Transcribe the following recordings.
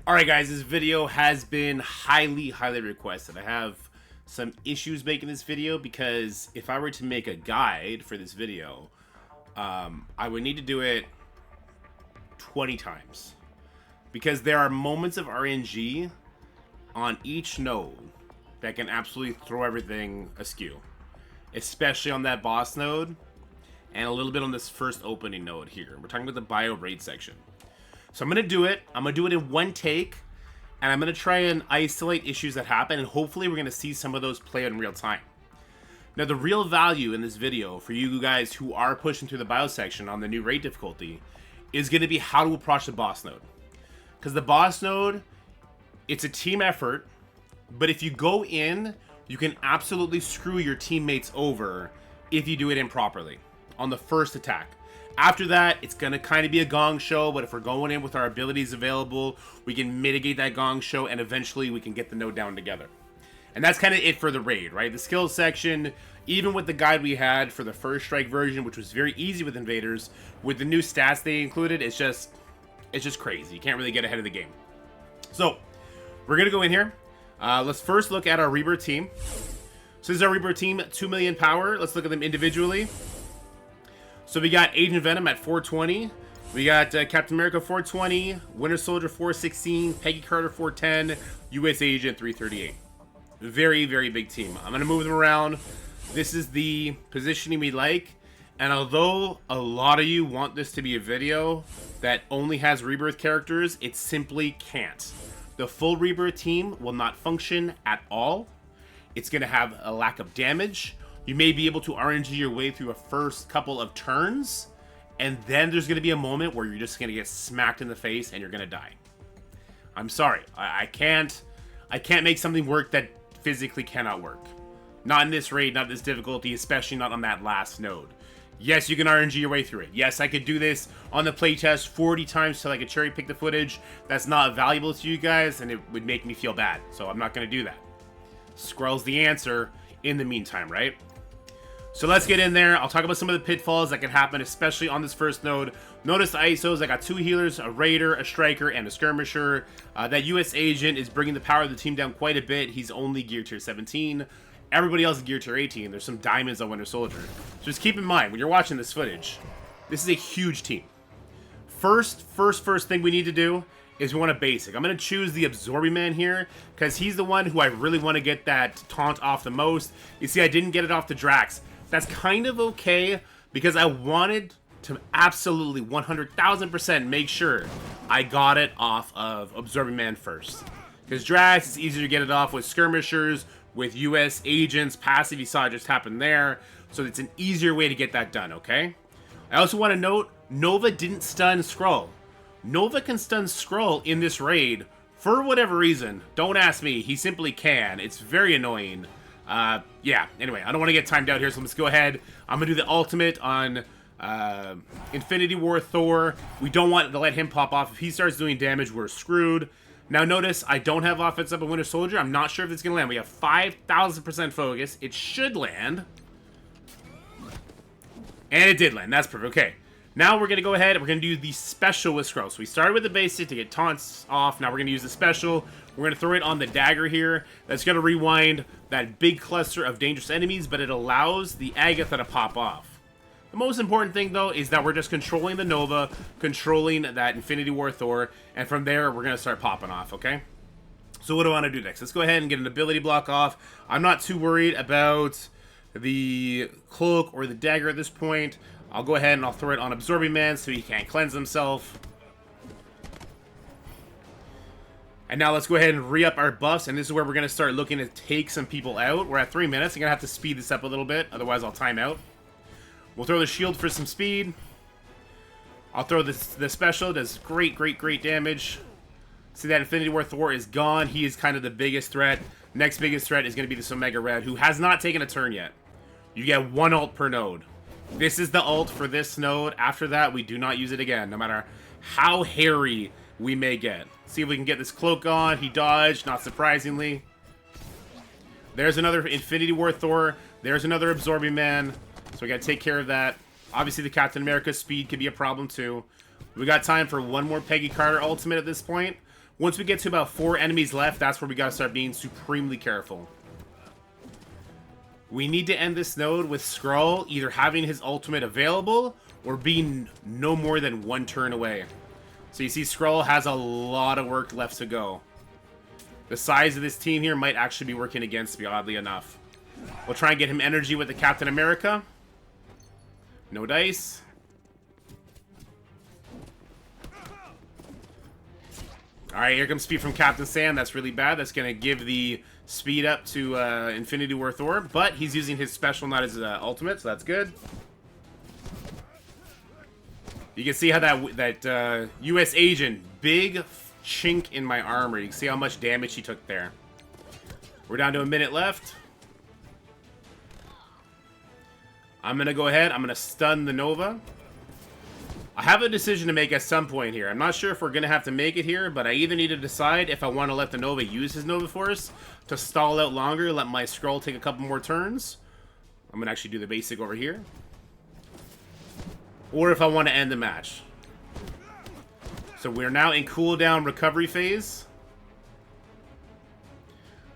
Alright guys, this video has been highly requested. I have some issues making this video because if I were to make a guide for this video, I would need to do it 20 times. Because there are moments of RNG on each node that can absolutely throw everything askew. Especially on that boss node, and a little bit on this first opening node here. We're talking about the bio raid section. So I'm going to do it. I'm going to do it in one take. And I'm going to try and isolate issues that happen. And hopefully we're going to see some of those play in real time. Now the real value in this video for you guys who are pushing through the bio section on the new raid difficulty is going to be how to approach the boss node. Because the boss node, it's a team effort. But if you go in, you can absolutely screw your teammates over if you do it improperly on the first attack. After that, it's going to kind of be a gong show, but if we're going in with our abilities available, we can mitigate that gong show, and eventually we can get the node down together. And that's kind of it for the raid, right? The skills section, even with the guide we had for the first strike version, which was very easy with invaders, with the new stats they included, it's just crazy. You can't really get ahead of the game. So, we're going to go in here. Let's first look at our Rebirth team. So this is our Rebirth team, 2 million power. Let's look at them individually. So we got Agent Venom at 420. We got Captain America 420, Winter Soldier 416, Peggy Carter 410, US Agent 338. Very big team. I'm going to move them around. This is the positioning we like. And although a lot of you want this to be a video that only has Rebirth characters, it simply can't. The full Rebirth team will not function at all. It's going to have a lack of damage. You may be able to RNG your way through a first couple of turns, and then there's going to be a moment where you're just going to get smacked in the face and you're going to die. I'm sorry. I can't make something work that physically cannot work. Not in this raid, not this difficulty, especially not on that last node. Yes, you can RNG your way through it. Yes, I could do this on the playtest 40 times till I could cherry pick the footage. That's not valuable to you guys, and it would make me feel bad. So I'm not going to do that. Skrull's the answer in the meantime, right? So let's get in there. I'll talk about some of the pitfalls that can happen, especially on this first node. Notice the ISOs. I got 2 healers, a raider, a striker, and a skirmisher. That US agent is bringing the power of the team down quite a bit. He's only gear tier 17. Everybody else is gear tier 18. There's some diamonds on Winter Soldier. So just keep in mind, when you're watching this footage, this is a huge team. First thing we need to do is we want a basic. I'm going to choose the Absorbing Man here, because he's the one who I really want to get that taunt off the most. You see, I didn't get it off the Drax. That's kind of okay, because I wanted to absolutely 100,000% make sure I got it off of Absorbing Man first. Because Drax, it's easier to get it off with skirmishers, with US agents, passive, you saw it just happen there. So it's an easier way to get that done, okay? I also want to note, Nova didn't stun Skrull. Nova can stun Skrull in this raid for whatever reason. Don't ask me, he simply can. It's very annoying. Yeah, anyway, I don't want to get timed out here, so let's go ahead. I'm going to do the ultimate on Infinity War Thor. We don't want to let him pop off. If he starts doing damage, we're screwed. Now notice, I don't have offense up on Winter Soldier. I'm not sure if it's going to land. We have 5,000% focus. It should land. And it did land. That's perfect. Okay. Now we're going to go ahead and we're going to do the special with Skrull. So we started with the basic to get taunts off. Now we're going to use the special. We're going to throw it on the dagger here. That's going to rewind that big cluster of dangerous enemies, but it allows the Agatha to pop off. The most important thing, though, is that we're just controlling the Nova, controlling that Infinity War Thor, and from there, we're going to start popping off, okay? So what do I want to do next? Let's go ahead and get an ability block off. I'm not too worried about the cloak or the dagger at this point. I'll go ahead and I'll throw it on Absorbing Man so he can't cleanse himself. And now let's go ahead and re-up our buffs, and this is where we're going to start looking to take some people out. We're at 3 minutes. I'm going to have to speed this up a little bit, otherwise I'll time out. We'll throw the shield for some speed. I'll throw the special. Does great damage. See that Infinity War Thor is gone. He is kind of the biggest threat. Next biggest threat is going to be this Omega Red, who has not taken a turn yet. You get 1 ult per node. This is the ult for this node. After that, we do not use it again, no matter how hairy we may get. See if we can get this cloak on. He dodged, not surprisingly. There's another Infinity War Thor. There's another Absorbing Man. So we gotta take care of that. Obviously, the Captain America speed could be a problem too. We got time for one more Peggy Carter ultimate at this point. Once we get to about 4 enemies left, that's where we gotta start being supremely careful. We need to end this node with Skrull either having his ultimate available or being no more than 1 turn away. So you see Skrull has a lot of work left to go. The size of this team here might actually be working against me, oddly enough. We'll try and get him energy with the Captain America. No dice. Alright, here comes speed from Captain Sam. That's really bad. That's going to give the speed up to Infinity War Thor. But he's using his special, not his ultimate, so that's good. You can see how that U.S. agent, big chink in my armor. You can see how much damage he took there. We're down to a minute left. I'm going to go ahead. I'm going to stun the Nova. I have a decision to make at some point here. I'm not sure if we're going to have to make it here, but I either need to decide if I want to let the Nova use his Nova Force to stall out longer, let my Skrull take a couple more turns. I'm going to actually do the basic over here. Or if I want to end the match. So we're now in cooldown recovery phase.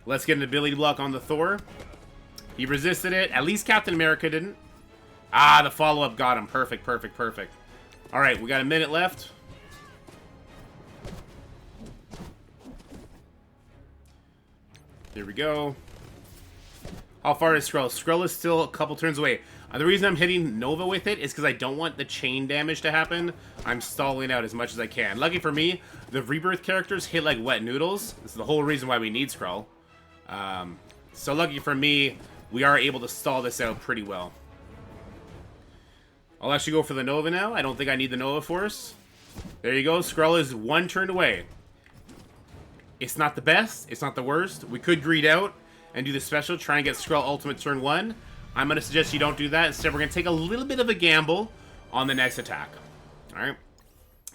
Let's get an ability block on the Thor. He resisted it. At least Captain America didn't. Ah, the follow-up got him. Perfect, perfect, perfect. Alright, we got a minute left. Here we go. How far is Skrull? Skrull is still a couple turns away. The reason I'm hitting Nova with it is because I don't want the chain damage to happen. I'm stalling out as much as I can. Lucky for me, the Rebirth characters hit like wet noodles. This is the whole reason why we need Skrull. So lucky for me, we are able to stall this out pretty well. I'll actually go for the Nova now. I don't think I need the Nova Force. There you go. Skrull is 1 turn away. It's not the best. It's not the worst. We could greed out and do the special. Try and get Skrull ultimate turn 1. I'm going to suggest you don't do that. Instead, we're going to take a little bit of a gamble on the next attack. Alright.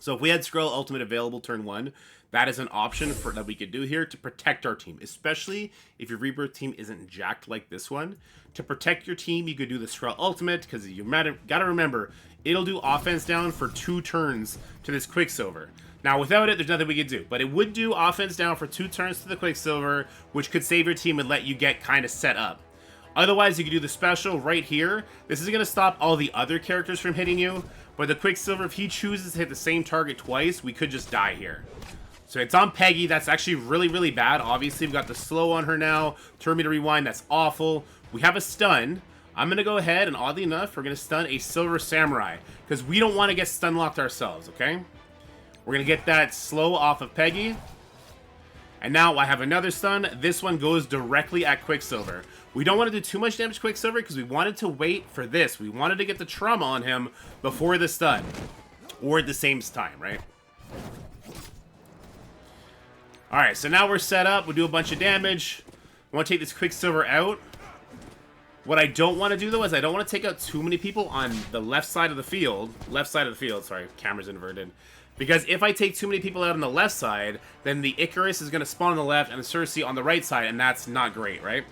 So if we had Skrull ultimate available turn 1, that is an option that we could do here to protect our team. Especially if your Rebirth team isn't jacked like this one. To protect your team, you could do the Skrull ultimate, because you gotta remember, it'll do offense down for 2 turns to this Quicksilver. Now, without it, there's nothing we could do. But it would do offense down for 2 turns to the Quicksilver, which could save your team and let you get kind of set up. Otherwise, you could do the special right here. This is going to stop all the other characters from hitting you. But the Quicksilver, if he chooses to hit the same target twice, we could just die here. So it's on Peggy. That's actually really, really bad. Obviously, we've got the slow on her now. Terminator Rewind, that's awful. We have a stun. I'm going to go ahead, and oddly enough, we're going to stun a Silver Samurai. Because we don't want to get stun locked ourselves, okay? We're going to get that slow off of Peggy. And now I have another stun. This one goes directly at Quicksilver. We don't want to do too much damage to Quicksilver because we wanted to wait for this. We wanted to get the trauma on him before the stun. Or at the same time, right? Alright, so now we're set up. We'll do a bunch of damage. I want to take this Quicksilver out. What I don't want to do, though, is I don't want to take out too many people on the left side of the field. Sorry, camera's inverted. Because if I take too many people out on the left side, then the Icarus is going to spawn on the left and the Cersei on the right side, and that's not great, right?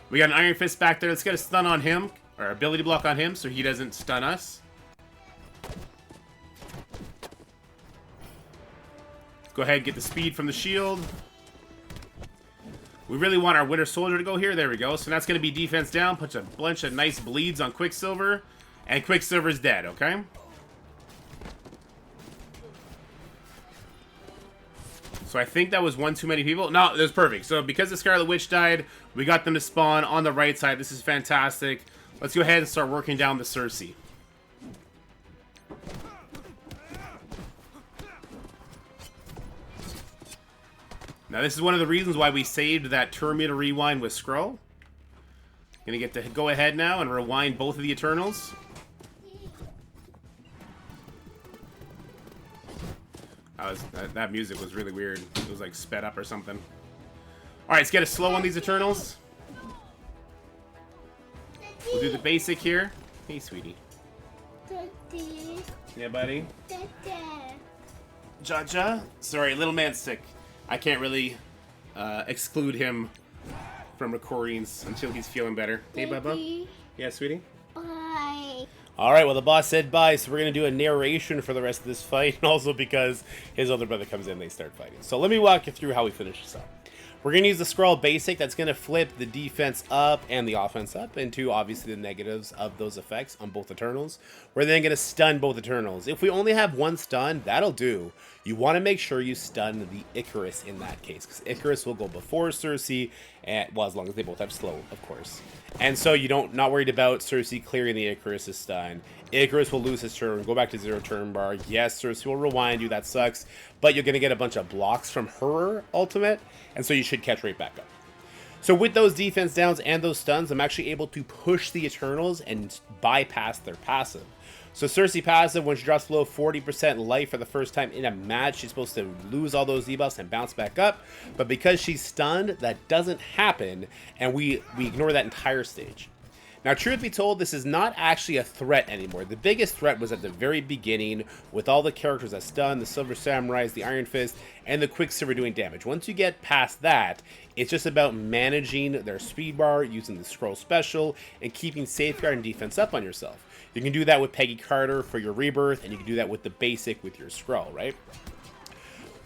We got an Iron Fist back there. Let's get a stun on him, or ability block on him, so he doesn't stun us. Go ahead and get the speed from the shield. We really want our Winter Soldier to go here. There we go. So that's going to be defense down. Puts a bunch of nice bleeds on Quicksilver. And Quicksilver's dead, okay? So I think that was one too many people. No, that was perfect. So because the Scarlet Witch died, we got them to spawn on the right side. This is fantastic. Let's go ahead and start working down the Cersei. Now this is one of the reasons why we saved that Terminator Rewind with Skrull. Gonna get to go ahead now and rewind both of the Eternals. That music was really weird. It was like sped up or something. Alright, let's get a slow on these Eternals. We'll do the basic here. Hey, sweetie. Daddy. Yeah, buddy? Daddy. Ja-ja? Sorry, little man's sick. I can't really exclude him from recordings until he's feeling better. Hey, Bubba? Daddy. Yeah, sweetie? Bye. Alright, well the boss said bye, so we're going to do a narration for the rest of this fight, and also because his older brother comes in, they start fighting. So let me walk you through how we finish this up. We're going to use the scroll basic that's going to flip the defense up and the offense up into obviously the negatives of those effects on both Eternals. We're then going to stun both Eternals. If we only have one stun, that'll do. You want to make sure you stun the Icarus in that case, because Icarus will go before Cersei, and, well, as long as they both have slow, of course. And so you don't not worried about Cersei clearing the Icarus' stun. Icarus will lose his turn, go back to 0 turn bar. Yes, Cersei will rewind you, that sucks, but you're going to get a bunch of blocks from her ultimate, and so you should catch right back up. So with those defense downs and those stuns, I'm actually able to push the Eternals and bypass their passive. So Cersei passive, when she drops below 40% life for the first time in a match, she's supposed to lose all those debuffs and bounce back up. But because she's stunned, that doesn't happen, and we ignore that entire stage. Now, truth be told, this is not actually a threat anymore. The biggest threat was at the very beginning with all the characters that stun, the Silver Samurais, the Iron Fist, and the Quicksilver doing damage. Once you get past that, it's just about managing their speed bar, using the scroll special, and keeping safeguard and defense up on yourself. You can do that with Peggy Carter for your rebirth, and you can do that with the basic with your scroll, right?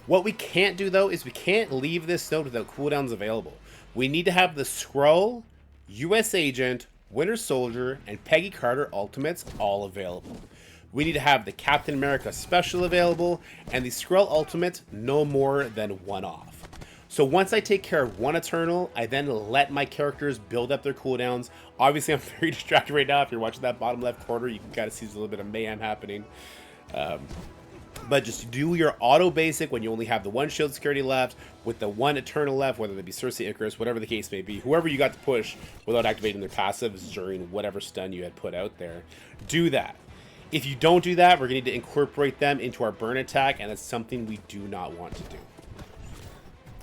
What we can't do, though, is we can't leave this node without cooldowns available. We need to have the scroll, US Agent, Winter Soldier, and Peggy Carter ultimates all available. We need to have the Captain America special available, and the Skrull ultimate no more than one off. So once I take care of one Eternal, I then let my characters build up their cooldowns. Obviously, I'm very distracted right now. If you're watching that bottom left corner, you can kind of see there's a little bit of mayhem happening. But just do your auto basic when you only have the one shield security left, with the one Eternal left, whether it be Cersei, Icarus, whatever the case may be. Whoever you got to push without activating their passives during whatever stun you had put out there. Do that. If you don't do that, we're going to need to incorporate them into our burn attack, and that's something we do not want to do.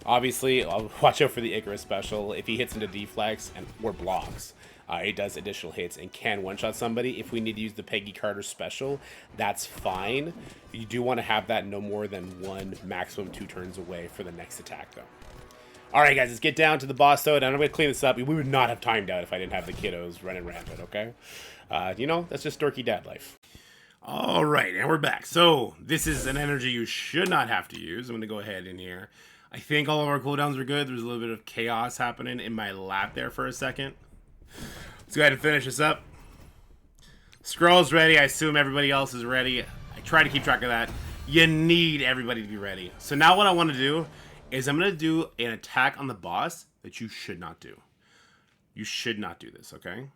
Obviously, I'll watch out for the Icarus special. If he hits into deflex or blocks, it does additional hits and can one-shot somebody. If we need to use the Peggy Carter special, that's fine. You do want to have that no more than one, maximum 2 turns away for the next attack, though. Alright, guys, let's get down to the boss, though, and I'm going to clean this up. We would not have timed out if I didn't have the kiddos running rampant, okay? You know, that's just dorky dad life. Alright, and we're back. So, this is an energy you should not have to use. I'm going to go ahead in here. I think all of our cooldowns are good. There's a little bit of chaos happening in my lap there for a second. Let's go ahead and finish this up. Scroll's ready. I assume everybody else is ready. I try to keep track of that. You need everybody to be ready. So now what I want to do is I'm going to do an attack on the boss that you should not do. You should not do this, okay?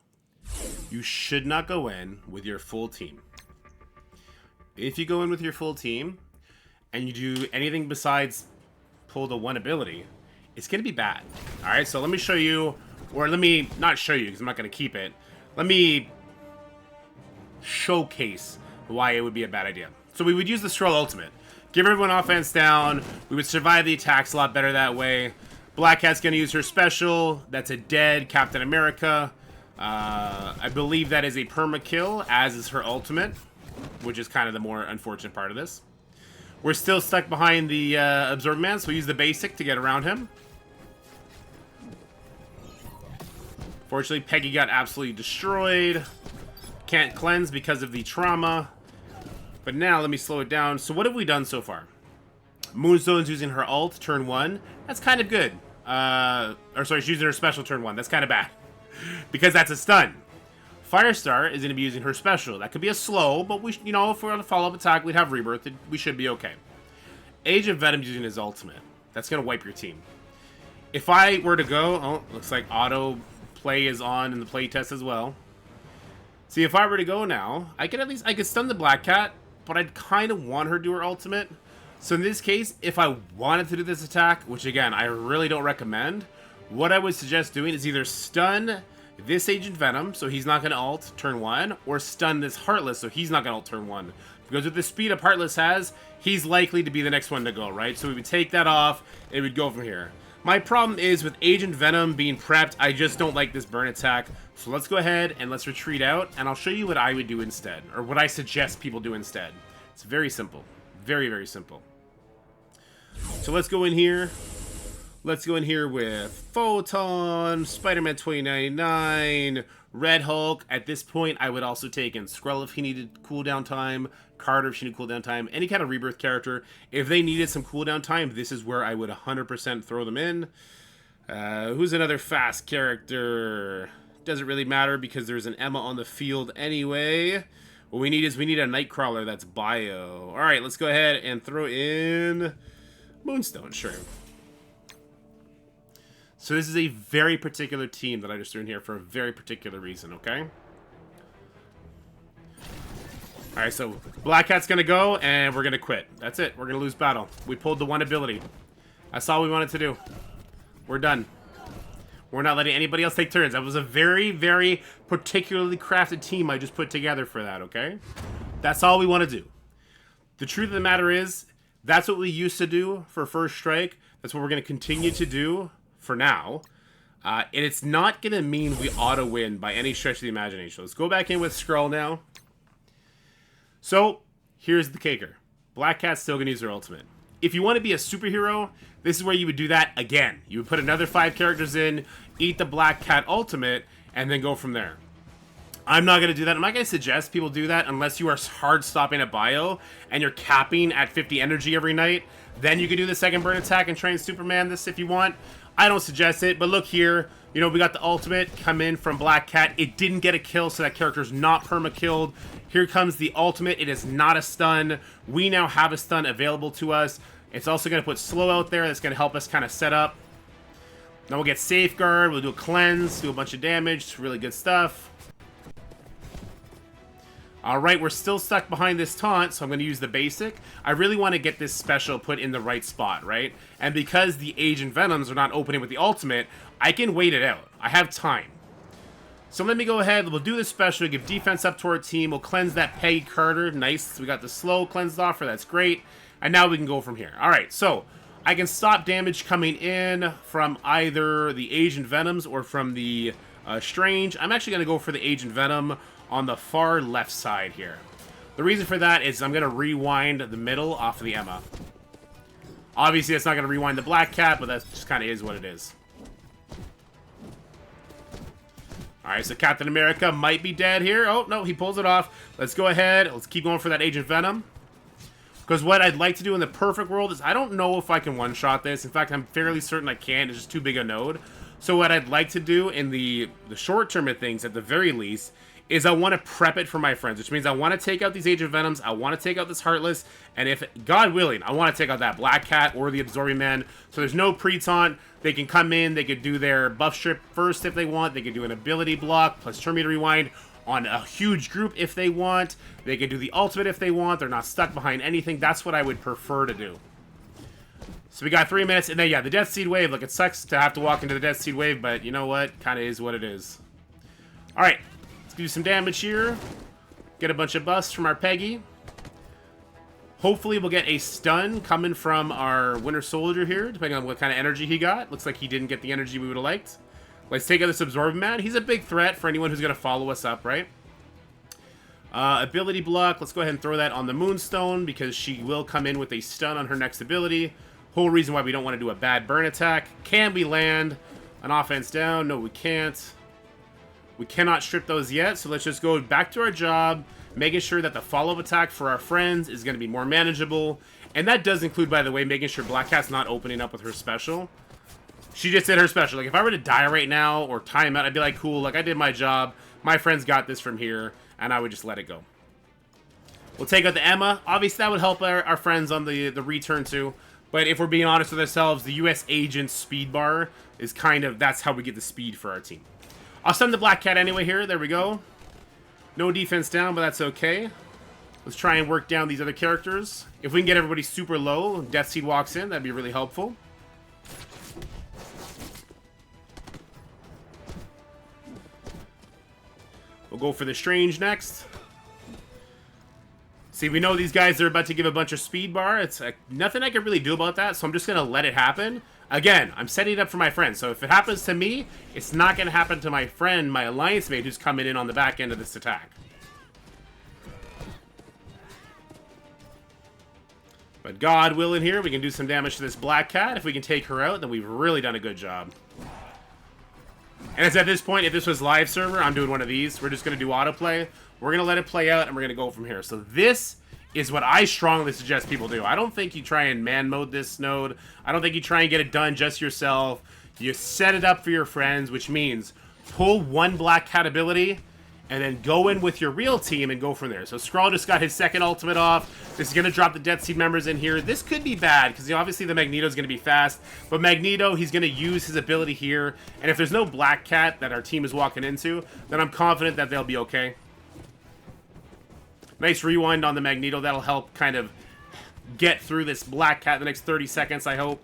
You should not go in with your full team. If you go in with your full team and you do anything besides pull the one ability, it's going to be bad. Alright, so let me show you, or let me not show you because I'm not going to keep it. Let me showcase why it would be a bad idea. So we would use the Skrull ultimate. Give everyone offense down. We would survive the attacks a lot better that way. Black Cat's going to use her special. That's a dead Captain America. I believe that is a perma kill, as is her ultimate, which is kind of the more unfortunate part of this. We're still stuck behind the Absorb Man, so we use the basic to get around him. Fortunately, Peggy got absolutely destroyed. Can't cleanse because of the trauma. But now, let me slow it down. So what have we done so far? Moonstone's using her ult, turn 1. That's kind of good. Or sorry, she's using her special turn 1. That's kind of bad. Because that's a stun. Firestar is going to be using her special. That could be a slow, but we, you know, if we're on a follow-up attack, we'd have Rebirth. We should be okay. Agent Venom's using his ultimate. That's going to wipe your team. If I were to go... Oh, looks like auto play is on in the play test as well. See, if I were to go now, I could stun the Black Cat, but I'd kind of want her to do her ultimate. So in this case, if I wanted to do this attack, which again, I really don't recommend, what I would suggest doing is either stun this Agent Venom, so he's not going to ult turn 1, or stun this Heartless, so he's not going to ult turn 1. Because with the speed up Heartless has, he's likely to be the next one to go, right? So we would take that off, and it would go from here. My problem is with Agent Venom being prepped, I just don't like this burn attack. So let's go ahead and let's retreat out, and I'll show you what I would do instead, or what I suggest people do instead. It's very simple. Very, very simple. So let's go in here. Let's go in here with Photon, Spider-Man 2099, Red Hulk. At this point, I would also take in Skrull if he needed cooldown time, Carter if she needed cooldown time, any kind of Rebirth character. If they needed some cooldown time, this is where I would 100% throw them in. Who's another fast character? Doesn't really matter because there's an Emma on the field anyway. What we need is we need a Nightcrawler that's bio. Alright, let's go ahead and throw in Moonstone, sure. So this is a very particular team that I just threw in here for a very particular reason, okay? Alright, so Black Cat's gonna go, and we're gonna quit. That's it. We're gonna lose battle. We pulled the one ability. That's all we wanted to do. We're done. We're not letting anybody else take turns. That was a very, very particularly crafted team I just put together for that, okay? That's all we want to do. The truth of the matter is, that's what we used to do for First Strike. That's what we're going to continue to do for now. And it's not going to mean we auto-win by any stretch of the imagination. Let's go back in with Skrull now. So, here's the kicker. Black Cat's still going to use her ultimate. If you want to be a superhero, this is where you would do that again. You would put another 5 characters in, eat the Black Cat ultimate, and then go from there. I'm not going to do that. I'm not going to suggest people do that unless you are hard stopping at bio and you're capping at 50 energy every night. Then you can do the second burn attack and train Superman this if you want. I don't suggest it, but look here. You know, we got the ultimate come in from Black Cat. It didn't get a kill, so that character's not perma-killed. Here comes the ultimate. It is not a stun. We now have a stun available to us. It's also going to put slow out there. That's going to help us kind of set up. Then we'll get Safeguard. We'll do a cleanse, do a bunch of damage. Really good stuff. Alright, we're still stuck behind this taunt, so I'm going to use the basic. I really want to get this special put in the right spot, right? And because the Agent Venoms are not opening with the ultimate, I can wait it out. I have time. So let me go ahead. We'll do this special. Give defense up to our team. We'll cleanse that Peggy Carter. Nice. We got the slow cleansed off her. That's great. And now we can go from here. Alright, so I can stop damage coming in from either the Agent Venoms or from the Strange. I'm actually going to go for the Agent Venom on the far left side here. The reason for that is I'm going to rewind the middle off of the Emma. Obviously, that's not going to rewind the Black Cat, but that just kind of is what it is. Alright, so Captain America might be dead here. Oh, no, he pulls it off. Let's go ahead. Let's keep going for that Agent Venom. Because what I'd like to do in the perfect world is I don't know if I can one-shot this. In fact, I'm fairly certain I can't. It's just too big a node. So what I'd like to do in the short term of things, at the very least, is I want to prep it for my friends, which means I want to take out these Agent Venoms, I want to take out this Heartless, and if, God willing, I want to take out that Black Cat or the Absorbing Man. So there's no pre-taunt. They can come in, they could do their buff strip first if they want, they could do an ability block, plus Turn Me to Rewind on a huge group if they want, they could do the ultimate if they want, they're not stuck behind anything. That's what I would prefer to do. So we got 3 minutes, and then, yeah, the Death Seed Wave. Look, it sucks to have to walk into the Death Seed Wave, but you know what? Kind of is what it is. Alright. Do some damage here. Get a bunch of busts from our Peggy. Hopefully we'll get a stun coming from our Winter Soldier here, depending on what kind of energy he got. Looks like he didn't get the energy we would have liked. Let's take out this Absorbing Man. He's a big threat for anyone who's going to follow us up, right? Ability block. Let's go ahead and throw that on the Moonstone because she will come in with a stun on her next ability. Whole reason why we don't want to do a bad burn attack. Can we land an offense down? No, we can't. We cannot strip those yet, so let's just go back to our job, making sure that the follow-up attack for our friends is going to be more manageable. And that does include, by the way, making sure Black Cat's not opening up with her special. She just did her special. Like, if I were to die right now or time out, I'd be like, cool, like, I did my job. My friends got this from here, and I would just let it go. We'll take out the Emma. Obviously, that would help our friends on the return, too. But if we're being honest with ourselves, the U.S. Agent speed bar is kind of, that's how we get the speed for our team. I'll stun the Black Cat anyway here. There we go. No defense down, but that's okay. Let's try and work down these other characters. If we can get everybody super low, Death Seed walks in. That'd be really helpful. We'll go for the Strange next. See, we know these guys are about to give a bunch of speed bar. It's nothing I can really do about that, so I'm just going to let it happen. Again, I'm setting it up for my friend, so if it happens to me, it's not going to happen to my friend, my alliance mate, who's coming in on the back end of this attack. But God willing here, we can do some damage to this Black Cat. If we can take her out, then we've really done a good job. And it's at this point, if this was live server, I'm doing one of these. We're just going to do autoplay. We're going to let it play out, and we're going to go from here. So this is what I strongly suggest people do. I don't think you try and man mode this node. I don't think you try and get it done just yourself. You set it up for your friends, which means pull one Black Cat ability, and then go in with your real team and go from there. So Skrull just got his second ultimate off. This is going to drop the Death Seed members in here. This could be bad, because obviously the Magneto is going to be fast. But Magneto, he's going to use his ability here. And if there's no Black Cat that our team is walking into, then I'm confident that they'll be okay. Nice rewind on the Magneto. That'll help kind of get through this Black Cat the next 30 seconds, I hope.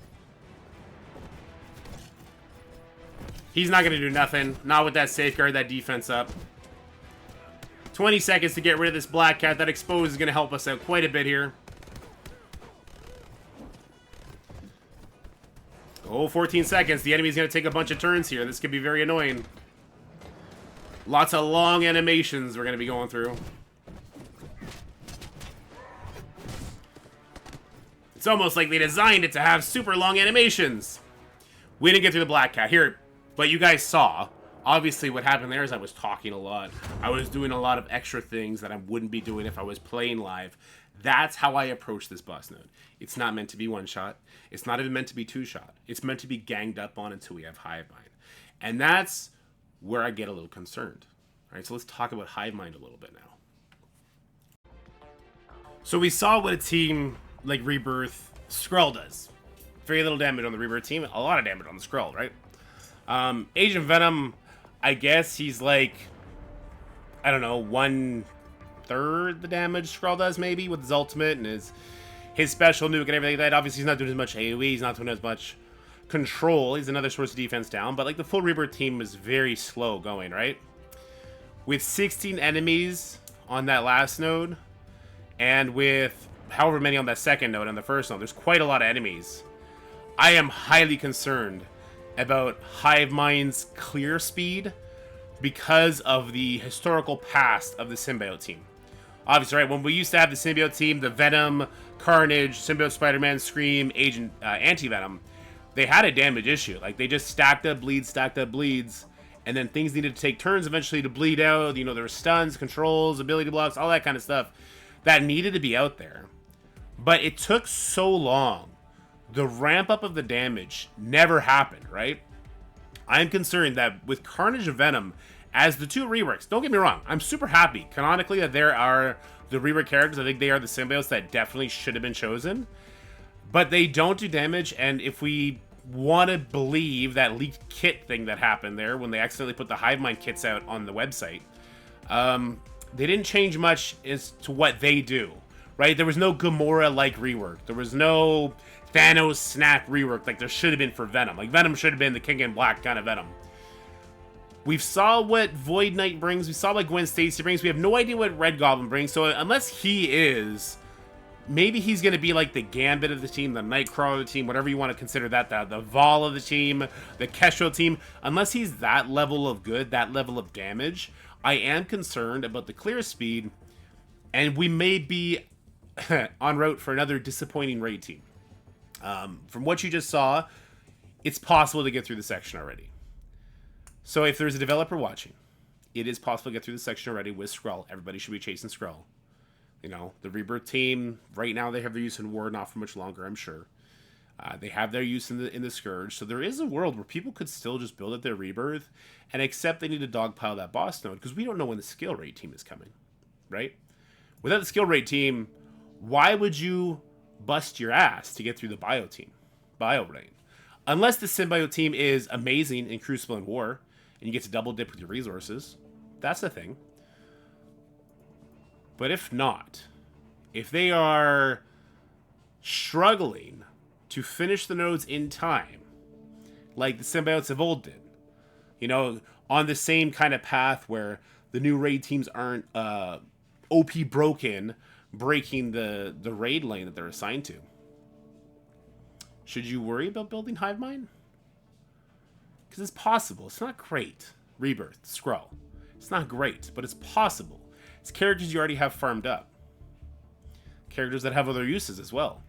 He's not going to do nothing. Not with that safeguard, that defense up. 20 seconds to get rid of this Black Cat. That expose is going to help us out quite a bit here. Oh, 14 seconds. The enemy's going to take a bunch of turns here. This could be very annoying. Lots of long animations we're going to be going through. It's almost like they designed it to have super long animations. We didn't get through the Black Cat. Here, but you guys saw. Obviously, what happened there is I was talking a lot. I was doing a lot of extra things that I wouldn't be doing if I was playing live. That's how I approach this boss node. It's not meant to be one-shot. It's not even meant to be two-shot. It's meant to be ganged up on until we have Hivemind. And that's where I get a little concerned. All right, so let's talk about Hivemind a little bit now. So we saw what a team like Rebirth Skrull does. Very little damage on the Rebirth team. A lot of damage on the Skrull, right? Agent Venom, I guess he's like, I don't know, 1/3 the damage Skrull does maybe with his ultimate and his special nuke and everything like that. Obviously, he's not doing as much AoE. He's not doing as much control. He's another source of defense down. But like the full Rebirth team was very slow going, right? With 16 enemies on that last node and with however many on that second node and the first node, there's quite a lot of enemies. I am highly concerned about Hivemind's clear speed because of the historical past of the Symbiote team. Obviously, right, when we used to have the Symbiote team, the Venom, Carnage, Symbiote Spider-Man, Scream, Agent, Anti-Venom, they had a damage issue. Like, they just stacked up bleeds, and then things needed to take turns eventually to bleed out. You know, there were stuns, controls, ability blocks, all that kind of stuff that needed to be out there. But it took so long. The ramp up of the damage never happened, right? I'm concerned that with Carnage and Venom as the two reworks, don't get me wrong, I'm super happy canonically that there are the rework characters. I think they are the symbiotes that definitely should have been chosen. But they don't do damage, and if we want to believe that leaked kit thing that happened there when they accidentally put the Hivemind kits out on the website, they didn't change much as to what they do, right? There was no Gamora-like rework. There was no Thanos snap rework like there should have been for Venom. Like, Venom should have been the King in Black kind of Venom. We saw what Void Knight brings. We saw what Gwen Stacy brings. We have no idea what Red Goblin brings. So unless he is, maybe he's going to be like the Gambit of the team, the Nightcrawler of the team, whatever you want to consider that, the Vol of the team, the Kesho team. Unless he's that level of good, that level of damage, I am concerned about the clear speed, and we may be en route for another disappointing raid team. From what you just saw, it's possible to get through the section already. So if there's a developer watching, it is possible to get through the section already with Skrull. Everybody should be chasing Skrull. You know, the Rebirth team, right now they have their use in War, not for much longer, I'm sure. They have their use in the Scourge, so there is a world where people could still just build up their Rebirth and accept they need to dogpile that boss node, because we don't know when the skill rate team is coming, right? Without the skill rate team, why would you bust your ass to get through the bio raid? Unless the symbiote team is amazing in Crucible and War, and you get to double dip with your resources, that's the thing. But if not, if they are struggling to finish the nodes in time, like the symbiotes of old did, you know, on the same kind of path where the new raid teams aren't OP broken, breaking the raid lane that they're assigned to. Should you worry about building Hivemind? Because it's possible. It's not great. Rebirth, Skrull. It's not great, but it's possible. It's characters you already have farmed up. Characters that have other uses as well.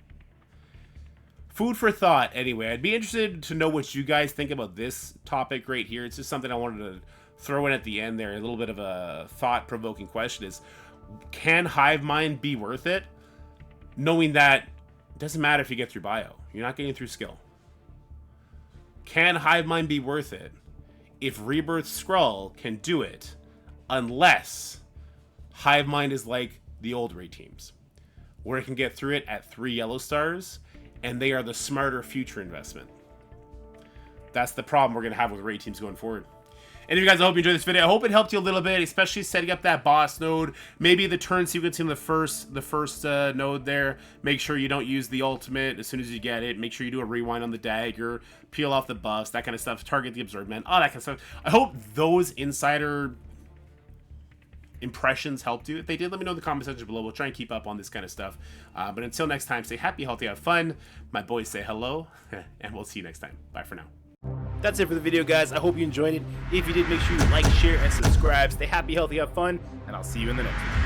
food for thought. Anyway, I'd be interested to know what you guys think about this topic right here. It's just something I wanted to throw in at the end there. A little bit of a thought-provoking question is, can Hivemind be worth it? Knowing that it doesn't matter if you get through bio. You're not getting through skill. Can Hivemind be worth it if Rebirth Skrull can do it, unless Hivemind is like the old raid teams, where it can get through it at 3 yellow stars, and they are the smarter future investment? That's the problem we're going to have with raid teams going forward. And you guys, I hope you enjoyed this video. I hope it helped you a little bit, especially setting up that boss node. Maybe the turn sequence in the first node there. Make sure you don't use the ultimate as soon as you get it. Make sure you do a rewind on the dagger, peel off the buffs, that kind of stuff. Target the observement, all that kind of stuff. I hope those insider impressions helped you. If they did, let me know in the comment section below. We'll try and keep up on this kind of stuff. But until next time, stay happy, healthy, have fun. My boys say hello, and we'll see you next time. Bye for now. That's it for the video, guys. I hope you enjoyed it. If you did, make sure you like, share, and subscribe. Stay happy, healthy, have fun, and I'll see you in the next one.